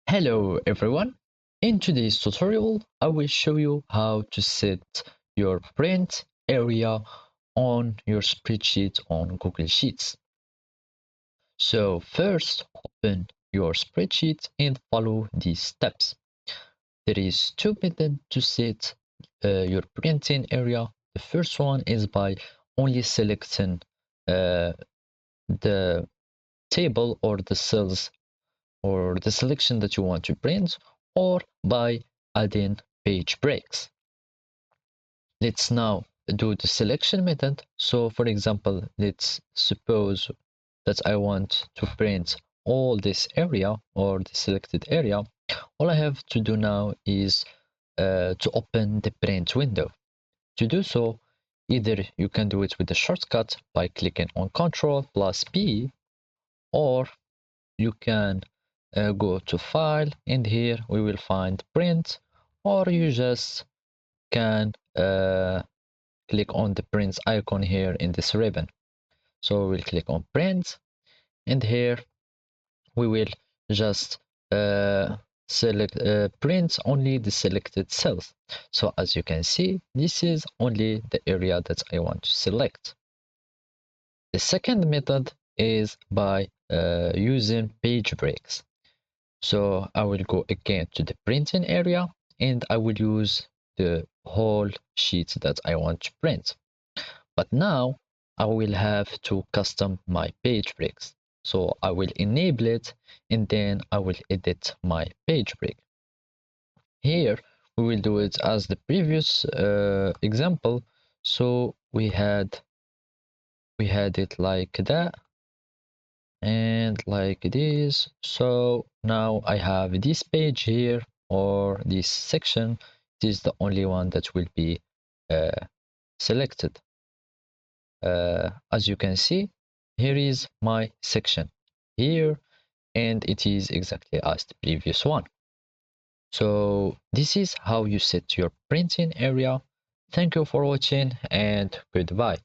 Hello everyone. In today's tutorial, I will show you how to set your print area on your spreadsheet on Google Sheets. So first, open your spreadsheet and follow these steps. There is two methods to set your printing area. The first one is by only selecting the table or the cells or the selection that you want to print, or by adding page breaks. Let's now do the selection method. So for example, let's suppose that I want to print all this area or the selected area. All I have to do now is to open the print window. To do so, either you can do it with the shortcut by clicking on Ctrl plus P, or you can go to file, and here we will find print, or you just can click on the print icon here in this ribbon. So we'll click on print, and here we will just select print only the selected cells. So as you can see, this is only the area that I want to select. The second method is by using page breaks. So I will go again to the printing area, and I will use the whole sheet that I want to print. But now I will have to custom my page breaks. So I will enable it, and then I will edit my page break. Here we will do it as the previous example. So we had it like that and like this. So now I have this page here, or this section. This is the only one that will be selected. As you can see, here is my section here, and it is exactly as the previous one. So this is how you set your printing area. Thank you for watching, and goodbye.